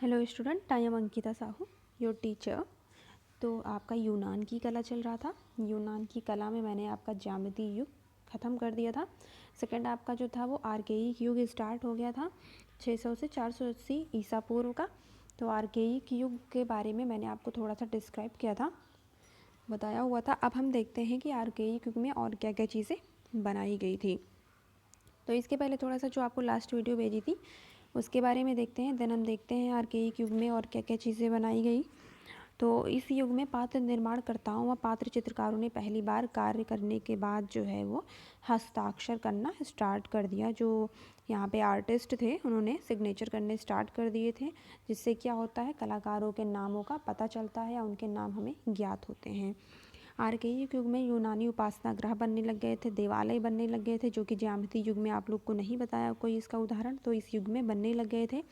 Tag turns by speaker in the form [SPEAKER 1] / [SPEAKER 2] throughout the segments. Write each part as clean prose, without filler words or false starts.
[SPEAKER 1] Hello student, I am Ankita Sahu, your teacher. तो आपका यूनान की कला चल रहा था। यूनान की कला में मैंने आपका ज्यामितीय युग ख़त्म कर दिया था। सेकंड आपका जो था वो आर्केइक युग स्टार्ट हो गया था 600 से 480 ईसा पूर्व का। तो आर्केइक युग के बारे में मैंने आपको थोड़ा सा डिस्क्राइब किया था, बताया हुआ था। अब हम देखते हैं कि आर्केइक युग में और क्या क्या चीज़ें बनाई गई थी। तो इसके पहले थोड़ा सा जो आपको लास्ट वीडियो भेजी थी उसके बारे में देखते हैं। देन हम देखते हैं आर्केइक युग में और क्या क्या चीज़ें बनाई गई। तो इस युग में पात्र निर्माणकर्ताओं व पात्र चित्रकारों ने पहली बार कार्य करने के बाद जो है वो हस्ताक्षर करना स्टार्ट कर दिया। जो यहाँ पे आर्टिस्ट थे उन्होंने सिग्नेचर करने स्टार्ट कर दिए थे, जिससे क्या होता है कलाकारों के नामों का पता चलता है या उनके नाम हमें ज्ञात होते हैं। आर्केइक युग में यूनानी उपासना गृह बनने लग गए थे, देवालय बनने लग गए थे, जो कि ज्यामितीय युग में आप लोग को नहीं बताया कोई इसका उदाहरण, तो इस युग में बनने लग गए थे।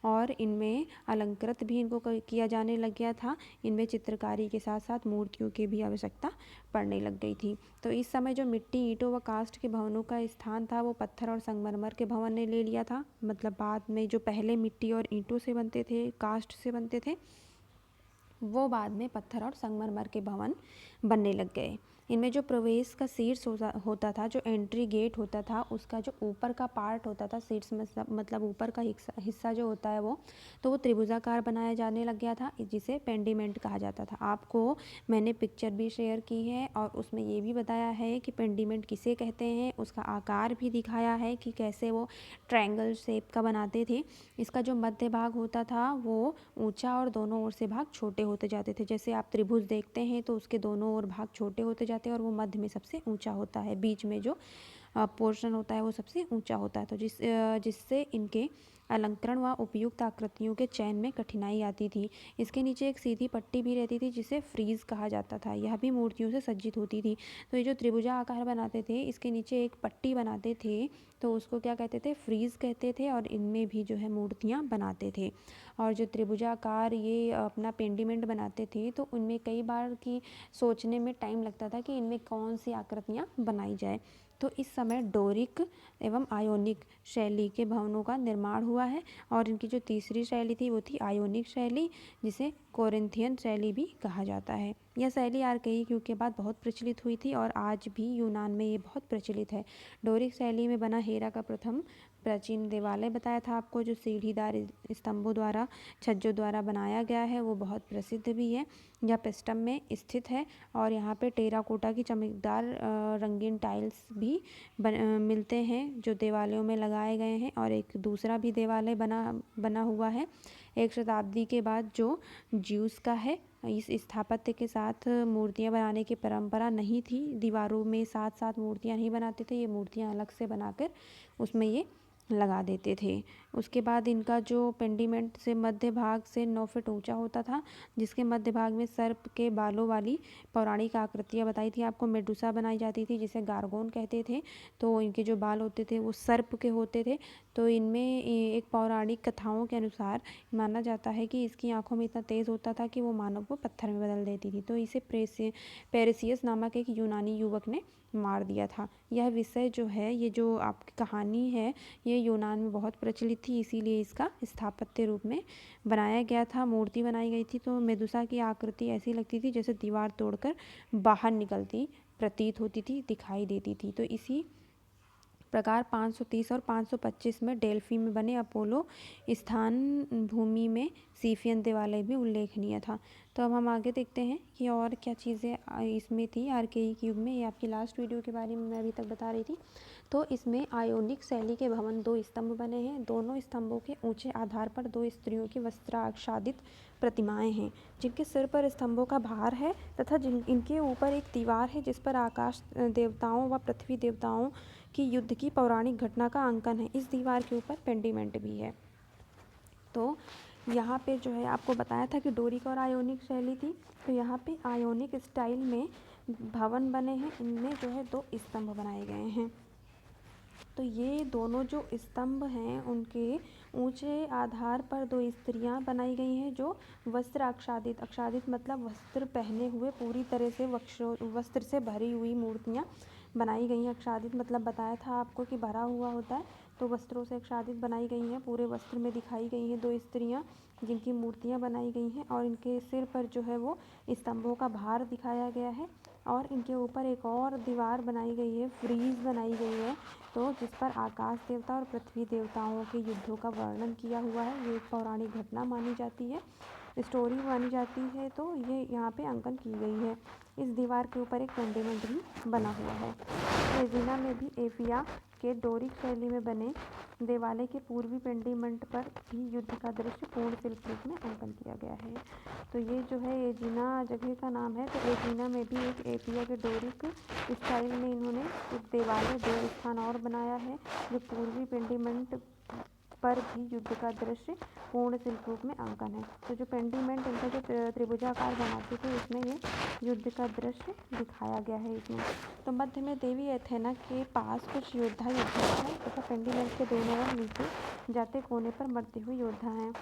[SPEAKER 1] और इनमें अलंकृत भी इनको किया जाने लग गया था। इनमें चित्रकारी के साथ साथ मूर्तियों की भी आवश्यकता पड़ने लग गई थी। तो इस समय जो मिट्टी ईंटों व काष्ठ के भवनों का स्थान था वो पत्थर और संगमरमर के भवन ने ले लिया था। मतलब बाद में जो पहले मिट्टी और ईंटों से बनते थे, काष्ठ से बनते थे, वो बाद में पत्थर और संगमरमर के भवन बनने लग गए। इनमें जो प्रवेश का शीर्ष होता था, जो एंट्री गेट होता था, उसका जो ऊपर का पार्ट होता था, शीर्ष मतलब ऊपर का हिस्सा जो होता है तो वो त्रिभुजाकार बनाया जाने लग गया था, जिसे पेंडिमेंट कहा जाता था। आपको मैंने पिक्चर भी शेयर की है और उसमें ये भी बताया है कि पेंडिमेंट किसे कहते हैं, उसका आकार भी दिखाया है कि कैसे वो ट्रायंगल शेप का बनाते थे। इसका जो मध्य भाग होता था वो ऊंचा और दोनों ओर से भाग छोटे होते जाते थे। जैसे आप त्रिभुज देखते हैं तो उसके दोनों ओर भाग छोटे होते जाते हैं और वो मध्य में सबसे ऊंचा होता है, बीच में जो पोर्शन होता है वो सबसे ऊंचा होता है। तो जिससे इनके अलंकरण व उपयुक्त आकृतियों के चयन में कठिनाई आती थी। इसके नीचे एक सीधी पट्टी भी रहती थी जिसे फ्रीज कहा जाता था। यह भी मूर्तियों से सज्जित होती थी। तो ये जो त्रिभुजा आकार बनाते थे इसके नीचे एक पट्टी बनाते थे, तो उसको क्या कहते थे, फ्रीज कहते थे। और इनमें भी जो है मूर्तियाँ बनाते थे। और जो त्रिभुजाकार ये अपना पेंडिमेंट बनाते थे तो उनमें कई बार की सोचने में टाइम लगता था कि इनमें कौन सी आकृतियाँ बनाई जाए। तो इस समय डोरिक एवं आयोनिक शैली के भवनों का निर्माण हुआ है। और इनकी जो तीसरी शैली थी वो थी आयोनिक शैली, जिसे कोरिंथियन शैली भी कहा जाता है। यह शैली आर्केइक युग के बाद बहुत प्रचलित हुई थी और आज भी यूनान में ये बहुत प्रचलित है। डोरिक शैली में बना हेरा का प्रथम प्राचीन देवालय बताया था आपको, जो सीढ़ीदार स्तंभों द्वारा, छज्जों द्वारा बनाया गया है, वो बहुत प्रसिद्ध भी है। यह पिस्टम में स्थित है और यहाँ पे टेराकोटा की चमकदार रंगीन टाइल्स भी मिलते हैं जो देवालयों में लगाए गए हैं। और एक दूसरा भी देवालय बना हुआ है 1 शताब्दी के बाद, जो ज्यूस का है। इस स्थापत्य के साथ मूर्तियाँ बनाने की परंपरा नहीं थी। दीवारों में साथ साथ मूर्तियाँ नहीं बनाते थे, ये मूर्तियाँ अलग से बनाकर उसमें ये लगा देते थे। उसके बाद इनका जो पेंडिमेंट से मध्य भाग से 9 फीट ऊंचा होता था, जिसके मध्य भाग में सर्प के बालों वाली पौराणिक आकृतियाँ बताई थी आपको। मेडुसा बनाई जाती थी जिसे गार्गोन कहते थे। तो इनके जो बाल होते थे वो सर्प के होते थे। तो इनमें एक पौराणिक कथाओं के अनुसार माना जाता है कि इसकी आंखों में इतना तेज होता था कि वो मानव को पत्थर में बदल देती थी। तो इसे पेरिसियस नामक एक यूनानी युवक ने मार दिया था। यह विषय जो है, ये जो आपकी कहानी है, ये यूनान में बहुत प्रचलित थी, इसीलिए इसका स्थापत्य रूप में बनाया गया था, मूर्ति बनाई गई थी। तो मेदुसा की आकृति ऐसी लगती थी जैसे दीवार तोड़कर बाहर निकलती प्रतीत होती थी, दिखाई देती थी। तो इसी प्रकार 530 और 525 में डेल्फी में बने अपोलो स्थान भूमि में सीफियन देवालय भी उल्लेखनीय था। तो अब हम आगे देखते हैं कि और क्या चीज़ें इसमें थी आर्केइक युग में। ये आपकी लास्ट वीडियो के बारे में मैं अभी तक बता रही थी। तो इसमें आयोनिक शैली के भवन 2 स्तंभ बने हैं। दोनों स्तंभों के ऊंचे आधार पर 2 स्त्रियों की वस्त्राच्छादित प्रतिमाएं हैं, जिनके सिर पर स्तंभों का भार है तथा इनके ऊपर एक दीवार है जिस पर आकाश देवताओं व पृथ्वी देवताओं की युद्ध की पौराणिक घटना का अंकन है। इस दीवार के ऊपर पेंडिमेंट भी है। तो यहाँ पे जो है आपको बताया था कि डोरिक और आयोनिक शैली थी। तो यहाँ पे आयोनिक स्टाइल में भवन बने हैं। इनमें जो है 2 स्तंभ बनाए गए हैं। तो ये दोनों जो स्तंभ हैं उनके ऊंचे आधार पर 2 स्त्रियां बनाई गई हैं जो वस्त्र आच्छादित मतलब वस्त्र पहने हुए, पूरी तरह से वस्त्र से भरी हुई मूर्तियां बनाई गई हैं। आच्छादित मतलब बताया था आपको कि भरा हुआ होता है। तो वस्त्रों से आच्छादित बनाई गई हैं, पूरे वस्त्र में दिखाई गई हैं 2 स्त्रियाँ जिनकी मूर्तियाँ बनाई गई हैं और इनके सिर पर जो है वो स्तंभों का भार दिखाया गया है और इनके ऊपर एक और दीवार बनाई गई है, फ्रीज बनाई गई है, तो जिस पर आकाश देवता और पृथ्वी देवताओं के युद्धों का वर्णन किया हुआ है। ये एक पौराणिक घटना मानी जाती है, स्टोरी मानी जाती है, तो ये यहाँ पे अंकन की गई है। इस दीवार के ऊपर एक पेंडेंट भी बना हुआ है। रेजिना में भी एफिया के डोरिक शैली में बने देवालय के पूर्वी पेंडेंट पर भी युद्ध का दृश्य पूर्ण शिल्प रूप में अंकन किया गया है। तो ये जो है एजिना जगह का नाम है। तो एजिना में भी एक एफिया के डोरिक स्टाइल में इन्होंने एक देवालय 2 स्थान और बनाया है, जो पूर्वी पेंडेंट पर भी युद्ध का दृश्य पूर्ण शिल्प रूप में अंकन है। तो जो पेंडेंट इनका जो त्रिभुजाकार बनाते थे उसमें ये युद्ध का दृश्य दिखाया गया है इसमें। तो मध्य में देवी एथेना के पास कुछ योद्धा हैं तथा पेंडेंट के दोनों ओर नीचे जाते कोने पर मरते हुए योद्धा हैं।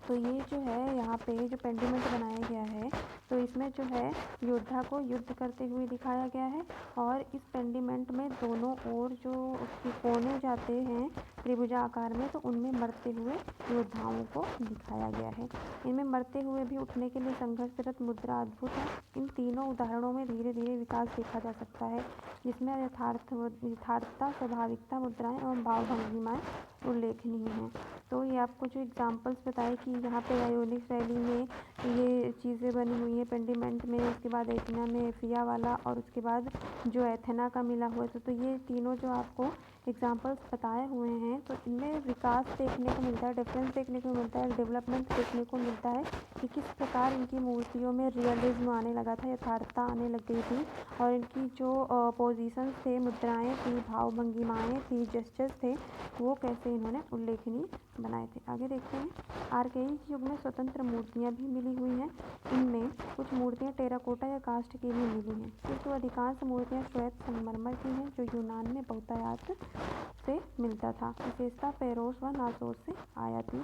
[SPEAKER 1] तो ये जो है यहाँ पे जो पेंडेंट बनाया गया है, तो इसमें जो है योद्धा को युद्ध करते हुए दिखाया गया है और इस पेंडेंट में दोनों ओर जो उसके कोने जाते हैं त्रिभुजा आकार में, तो उनमें मरते हुए योद्धाओं को दिखाया गया है। इनमें मरते हुए भी उठने के लिए संघर्षरत मुद्रा अद्भुत है। इन तीनों उदाहरणों में धीरे धीरे विकास देखा जा सकता है, जिसमें यथार्थता, स्वाभाविकता मुद्राएं एवं भावभंगिमाएं उल्लेखनीय हैं। तो ये आपको जो एग्जाम्पल्स बताए कि यहाँ पे आयोनिक शैली में ये चीज़ें बनी हुई हैं पेंडेंट में, उसके बाद एथेना में एफिया वाला और उसके बाद जो एथेना का मिला हुआ था। तो ये तीनों जो आपको एग्जाम्पल्स बताए हुए हैं, तो इनमें विकास देखने को मिलता है, डिफरेंस देखने को मिलता है, डेवलपमेंट देखने को मिलता है कि किस प्रकार इनकी मूर्तियों में रियलिज्म आने लगा था, यथार्थता आने लग गई थी और इनकी जो पोजीशंस थे, मुद्राएं थी, भावभंगिमाएँ थी, जेस्चर्स थे, वो कैसे इन्होंने उल्लेखनीय बनाए थे। आगे देखते हैं। आर्केइक युग में स्वतंत्र मूर्तियाँ भी मिली हुई हैं। इनमें कुछ मूर्तियाँ टेराकोटा या काष्ठ की भी मिली हैं, किंतु अधिकांश मूर्तियाँ श्वेत संगमरमर की हैं, जो यूनान में बहुतायत से मिलता था। विशेषता पेरोस व नासोस से आयातित।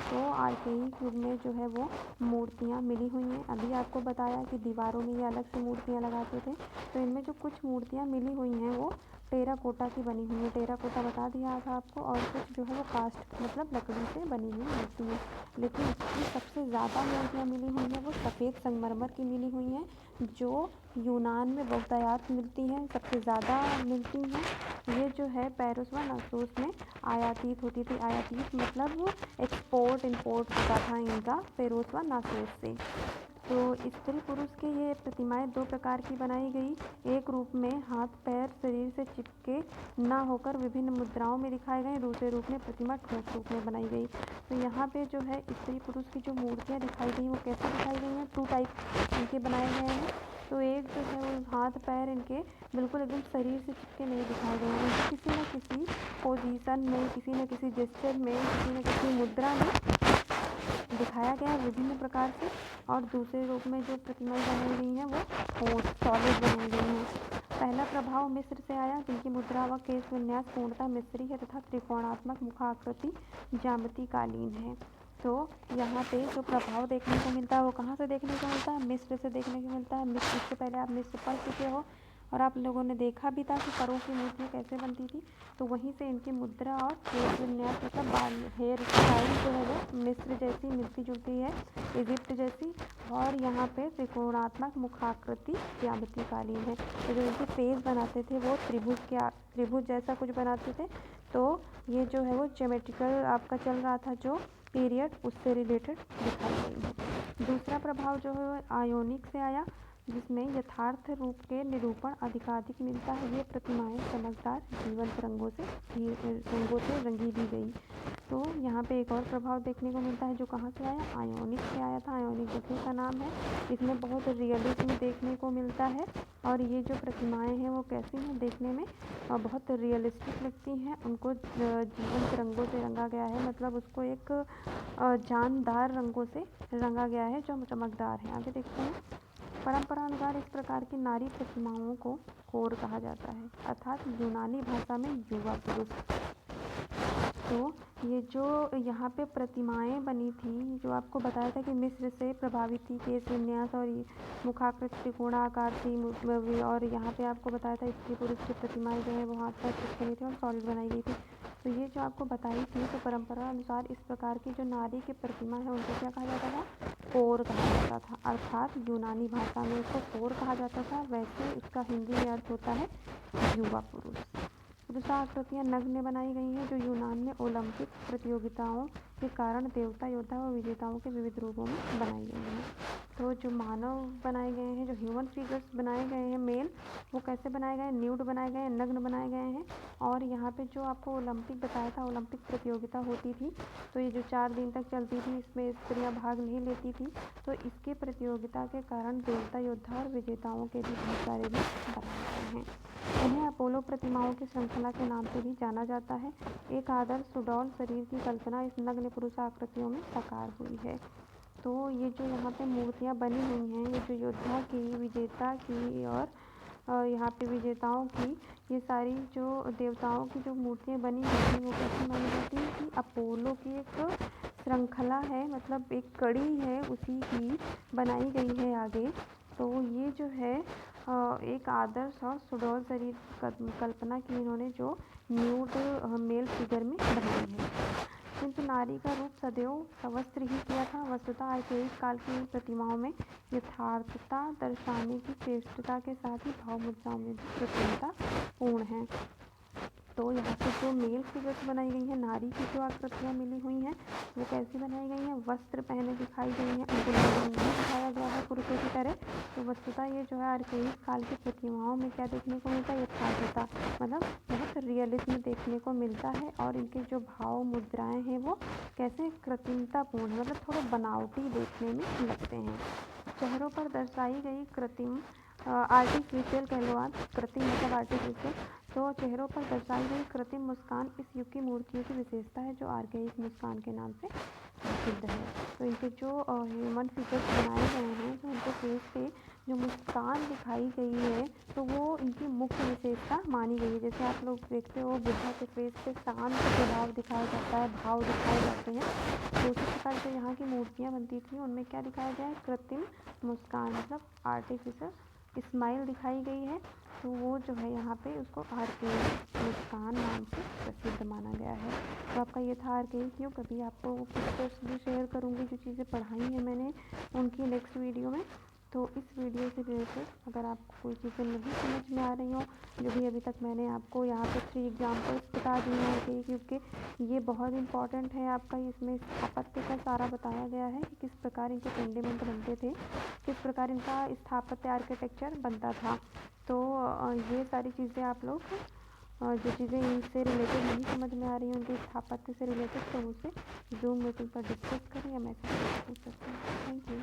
[SPEAKER 1] तो आर्केइक युग में जो है वो मूर्तियाँ मिली हुई हैं। अभी आपको बताया कि दीवारों में ये अलग से मूर्तियाँ लगाते थे, तो इनमें जो कुछ मूर्तियाँ मिली हुई हैं वो टेराकोटा की बनी हुई है, टेराकोटा बता दिया था आपको, और कुछ जो है वो कास्ट मतलब लकड़ी से बनी हुई मूर्ति है। लेकिन ये सबसे ज़्यादा मूर्तियाँ मिली हुई हैं वो सफ़ेद संगमरमर की मिली हुई हैं, जो यूनान में बहुतायत मिलती हैं, सबसे ज़्यादा मिलती हैं। ये जो है पेरिस व नासोस में आयातित होती थी। आयातित मतलब एक्सपोर्ट इंपोर्ट होता था इनका पेरिस व नासोस से। तो स्त्री पुरुष के ये प्रतिमाएं 2 प्रकार की बनाई गई। एक रूप में हाथ पैर शरीर से चिपके ना होकर विभिन्न मुद्राओं में दिखाए गए, दूसरे रूप में प्रतिमा ठोस रूप में बनाई गई। तो यहाँ पे जो है स्त्री पुरुष की जो मूर्तियाँ दिखाई गई वो कैसे दिखाई गई हैं, 2 टाइप इनके बनाए गए हैं। तो एक जो है वो हाथ पैर इनके बिल्कुल एकदम शरीर से चिपके नहीं दिखाए गए हैं, इनके किसी न किसी पोजीशन में, किसी न किसी जेस्चर में, किसी न किसी मुद्रा में दिखाया गया है विभिन्न प्रकार से। और दूसरे रूप में जो प्रतिमाएं बनाई गई हैं वो सॉलिड बनाई गई हैं। पहला प्रभाव मिस्र से आया, जिनकी मुद्रा व केश विन्यास पूर्णतः मिस्री है तथा त्रिकोणात्मक मुखाकृति ज्यामिति कालीन है। तो यहाँ पे जो प्रभाव देखने को मिलता है वो कहाँ से देखने को मिलता है, मिस्र से देखने को मिलता है। मिस्र, इससे पहले आप मिस्र पढ़ चुके हो और आप लोगों ने देखा भी था कि फरों की मूर्तियाँ कैसे बनती थी। तो वहीं से इनकी मुद्रा और केश विन्यास मतलब बाल हेयर स्टाइल जो है वो मिस्र जैसी मिलती जुलती है, इजिप्ट जैसी। और यहाँ पे त्रिकोणात्मक मुखाकृति ज्यामिति कालीन है। तो जो इनके फेस बनाते थे वो त्रिभुज जैसा कुछ बनाते थे। तो ये जो है वो ज्योमेट्रिकल आपका चल रहा था जो पीरियड, उससे रिलेटेड दिखाई गई है। दूसरा प्रभाव जो है आयोनिक से आया, जिसमें यथार्थ रूप के निरूपण अधिकाधिक मिलता है। ये प्रतिमाएं चमकदार जीवंत रंगों से रंगी दी गई। तो यहाँ पे एक और प्रभाव देखने को मिलता है जो कहाँ से आया, आयोनिक से आया था। आयोनिक जगह का नाम है। इसमें बहुत रियलिज्म देखने को मिलता है और ये जो प्रतिमाएं हैं वो कैसी हैं देखने में बहुत रियलिस्टिक लगती हैं। उनको जीवंत रंगों से रंगा गया है, मतलब उसको एक जानदार रंगों से रंगा गया है जो चमकदार है। आगे देखते हैं। परंपरानुसार इस प्रकार की नारी प्रतिमाओं को कोर कहा जाता है, अर्थात यूनानी भाषा में युवा पुरुष। तो ये जो यहाँ पे प्रतिमाएं बनी थी, जो आपको बताया था कि मिस्र से प्रभावित थी, केश विन्यास और ये मुखाकृत त्रिकोणाकार थी, और यहाँ पे आपको बताया था स्त्री पुरुष की प्रतिमाएं जो है वो हाथ पर चिपक नहीं थी और सॉलिड बनाई गई थी। तो ये जो आपको बताई थी, तो परंपरा अनुसार इस प्रकार की जो नारी की प्रतिमा है उनको क्या कहा जाता था? कोर कहा जाता था, अर्थात यूनानी भाषा में उसको कोर कहा जाता था। वैसे इसका हिंदी में अर्थ होता है युवा पुरुष। पुरुषाकृतियाँ नग्न बनाई गई हैं, जो यूनान में ओलंपिक प्रतियोगिताओं के कारण देवता, योद्धा व विजेताओं के विविध रूपों में बनाई गई हैं। तो जो मानव बनाए गए हैं, जो ह्यूमन फिगर्स बनाए गए हैं मेल, वो कैसे बनाए गए हैं? न्यूड बनाए गए हैं, नग्न बनाए गए हैं। और यहाँ पे जो आपको ओलंपिक बताया था, ओलंपिक प्रतियोगिता होती थी, तो ये जो 4 दिन तक चलती थी, इसमें स्त्रियाँ भाग नहीं लेती थी। तो इसके प्रतियोगिता के कारण देवता, योद्धा और विजेताओं के भी बहुत सारे भी बनाए गए हैं। इन्हें अपोलो प्रतिमाओं की श्रृंखला के नाम से भी जाना जाता है। एक आदर्श सुडौल शरीर की कल्पना इस नग्न पुरुष आकृतियों में साकार हुई है। तो ये जो यहाँ पे मूर्तियाँ बनी हुई हैं, ये जो योद्धा की, विजेता की और यहाँ पे विजेताओं की, ये सारी जो देवताओं की जो मूर्तियाँ बनी हुई हैं वो कैसी मानी जाती है कि अपोलो की एक श्रृंखला है, मतलब एक कड़ी है, उसी की बनाई गई है आगे। तो ये जो है एक आदर्श और सुडौल शरीर की कल्पना की इन्होंने, जो न्यूड मेल फिगर में बनाई है। किंतु नारी का रूप सदैव सवस्त्र ही किया था। वस्तुतः आर्केइक काल की इन प्रतिमाओं में यथार्थता दर्शाने की चेष्टा के साथ ही भाव मुद्राओं में भी कृत्रिमता पूर्ण है। तो यहाँ पे जो मेल फिगर्स बनाई गई हैं, नारी की जो आकृतियाँ मिली हुई हैं, वो कैसी बनाई गई हैं? वस्त्र पहने दिखाई गई हैं, उनको नहीं दिखाया गया है पुरुषों की तरह। तो वस्तुतः ये जो है आर्केइक काल की प्रतिमाओं में क्या देखने को मिलता है? यथार्थता, मतलब बहुत रियलिज्म देखने को मिलता है। और इनके जो भाव मुद्राएं हैं वो कैसे कृत्रिमतापूर्ण, मतलब थोड़ा बनावटी देखने में लगते हैं। चेहरों पर दर्शाई गई कृत्रिम आर्टिफिशियल कह लो आप, कृत्रिम मतलब आर्टिफिशियल। तो चेहरों पर दर्शाई गई कृत्रिम मुस्कान इस युग की मूर्तियों की विशेषता है, जो आर्केइक मुस्कान के नाम से प्रसिद्ध है। तो इनके जो ह्यूमन फिगर्स बनाए गए हैं, तो उनके फेस पे जो मुस्कान दिखाई गई है, तो वो इनकी मुख्य विशेषता मानी गई है। जैसे आप लोग देखते हो बुद्धा के फेस पे शांत स्वभाव दिखाया जाता है, भाव दिखाए जाते हैं, तो उसी प्रकार जो यहाँ की मूर्तियाँ बनती थी उनमें क्या दिखाया गया है? कृत्रिम मुस्कान, मतलब आर्टिफिशियल स्माइल दिखाई गई है। तो वो जो है यहाँ पे उसको आर्केइक मुस्कान नाम से प्रसिद्ध माना गया है। तो आपका ये था आर्केइक युग। अभी आपको पिक्चर्स भी शेयर करूँगी, जो चीज़ें पढ़ाई हैं मैंने उनकी नेक्स्ट वीडियो में। तो इस वीडियो से रिलेटेड अगर आपको कोई चीज़ें नहीं समझ में आ रही हो, जो भी अभी तक मैंने आपको यहाँ पे 3 एग्जाम्पल्स बता दिए हैं आर्केइक युग के, ये बहुत इंपॉर्टेंट है आपका। इसमें स्थापत्य का सारा बताया गया है कि किस प्रकार इनके पेंडेमेंट बनते थे, किस प्रकार इनका स्थापत्य आर्किटेक्चर बनता था। तो ये सारी चीज़ें आप लोग जो चीज़ें इनसे रिलेटेड नहीं समझ में आ रही हैं, उनके स्थापत्य से रिलेटेड, तो उसे जूम मीटिंग पर डिस्कस करें या मैसेज कर पूछ सकते हैं। Thank you.